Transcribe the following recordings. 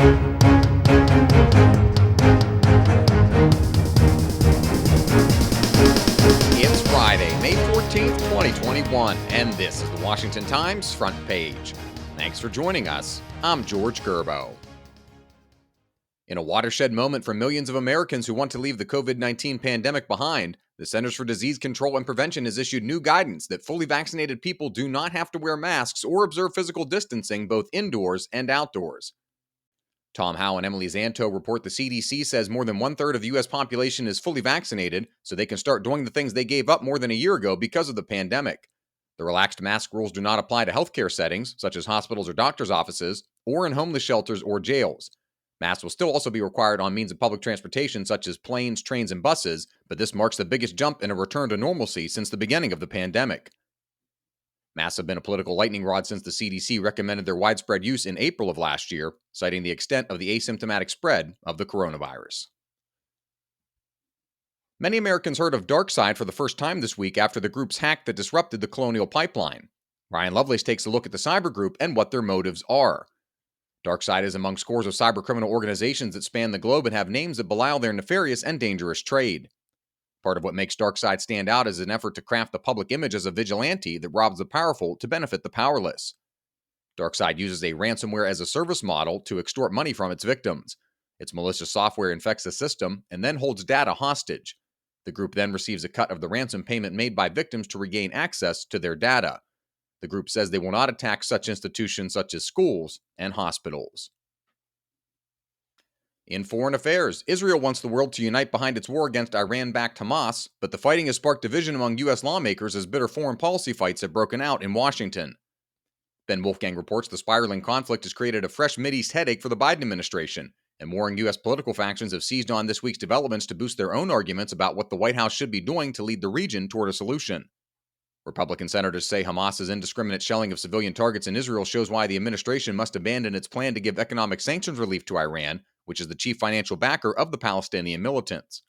It's Friday, May 14th, 2021, and this is the Washington Times front page. Thanks for joining us. I'm George Gerbo. In a watershed moment for millions of Americans who want to leave the COVID-19 pandemic behind, the Centers for Disease Control and Prevention has issued new guidance that fully vaccinated people do not have to wear masks or observe physical distancing both indoors and outdoors. Tom Howe and Emily Zanto report the CDC says more than one-third of the U.S. population is fully vaccinated, so they can start doing the things they gave up more than a year ago because of the pandemic. The relaxed mask rules do not apply to healthcare settings, such as hospitals or doctors' offices, or in homeless shelters or jails. Masks will still also be required on means of public transportation, such as planes, trains, and buses, but this marks the biggest jump in a return to normalcy since the beginning of the pandemic. Masks have been a political lightning rod since the CDC recommended their widespread use in April of last year, citing the extent of the asymptomatic spread of the coronavirus. Many Americans heard of DarkSide for the first time this week after the group's hack that disrupted the Colonial Pipeline. Ryan Lovelace takes a look at the cyber group and what their motives are. DarkSide is among scores of cybercriminal organizations that span the globe and have names that belie their nefarious and dangerous trade. Part of what makes DarkSide stand out is an effort to craft the public image as a vigilante that robs the powerful to benefit the powerless. DarkSide uses a ransomware-as-a-service model to extort money from its victims. Its malicious software infects the system and then holds data hostage. The group then receives a cut of the ransom payment made by victims to regain access to their data. The group says they will not attack such institutions such as schools and hospitals. In foreign affairs, Israel wants the world to unite behind its war against Iran-backed Hamas, but the fighting has sparked division among U.S. lawmakers as bitter foreign policy fights have broken out in Washington. Ben Wolfgang reports the spiraling conflict has created a fresh Mideast headache for the Biden administration, and warring U.S. political factions have seized on this week's developments to boost their own arguments about what the White House should be doing to lead the region toward a solution. Republican senators say Hamas's indiscriminate shelling of civilian targets in Israel shows why the administration must abandon its plan to give economic sanctions relief to Iran, which is the chief financial backer of the Palestinian militants.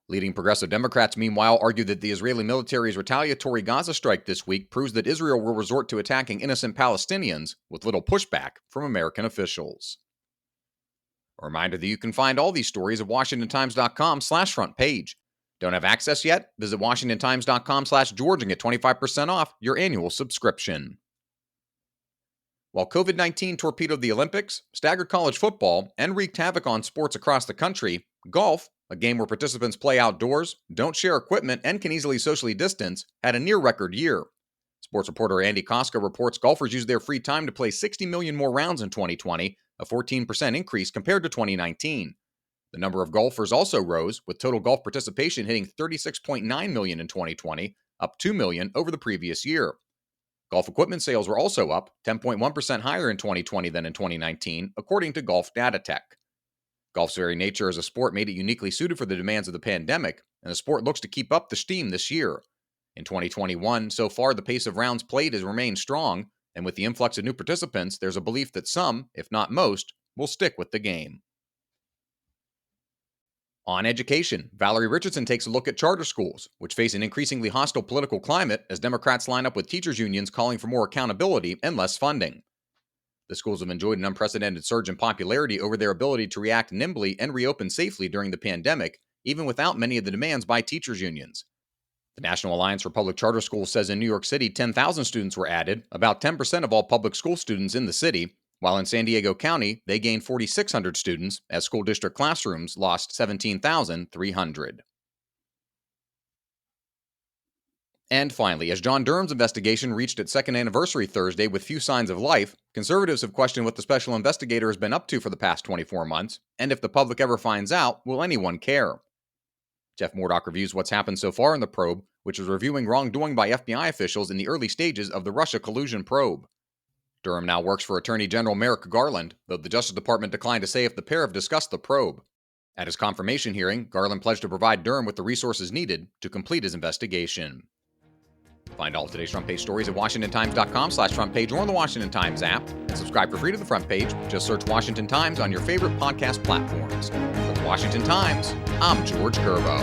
Leading progressive Democrats, meanwhile, argue that the Israeli military's retaliatory Gaza strike this week proves that Israel will resort to attacking innocent Palestinians with little pushback from American officials. A reminder that you can find all these stories at WashingtonTimes.com/front page. Don't have access yet? Visit WashingtonTimes.com/George and get 25% off your annual subscription. While COVID-19 torpedoed the Olympics, staggered college football, and wreaked havoc on sports across the country, golf, a game where participants play outdoors, don't share equipment, and can easily socially distance, had a near-record year. Sports reporter Andy Koska reports golfers used their free time to play 60 million more rounds in 2020, a 14% increase compared to 2019. The number of golfers also rose, with total golf participation hitting 36.9 million in 2020, up 2 million over the previous year. Golf equipment sales were also up, 10.1% higher in 2020 than in 2019, according to Golf Data Tech. Golf's very nature as a sport made it uniquely suited for the demands of the pandemic, and the sport looks to keep up the steam this year. In 2021, so far the pace of rounds played has remained strong, and with the influx of new participants, there's a belief that some, if not most, will stick with the game. On education, Valerie Richardson takes a look at charter schools, which face an increasingly hostile political climate as Democrats line up with teachers' unions calling for more accountability and less funding. The schools have enjoyed an unprecedented surge in popularity over their ability to react nimbly and reopen safely during the pandemic, even without many of the demands by teachers' unions. The National Alliance for Public Charter Schools says in New York City 10,000 students were added, about 10% of all public school students in the city, while in San Diego County, they gained 4,600 students as school district classrooms lost 17,300. And finally, as John Durham's investigation reached its second anniversary Thursday with few signs of life, conservatives have questioned what the special investigator has been up to for the past 24 months, and if the public ever finds out, will anyone care? Jeff Murdoch reviews what's happened so far in the probe, which is reviewing wrongdoing by FBI officials in the early stages of the Russia collusion probe. Durham now works for Attorney General Merrick Garland, though the Justice Department declined to say if the pair have discussed the probe. At his confirmation hearing, Garland pledged to provide Durham with the resources needed to complete his investigation. Find all of today's front page stories at WashingtonTimes.com/front page or on the Washington Times app, and subscribe for free to the front page. Just search Washington Times on your favorite podcast platforms. For the Washington Times, I'm George Gerbo.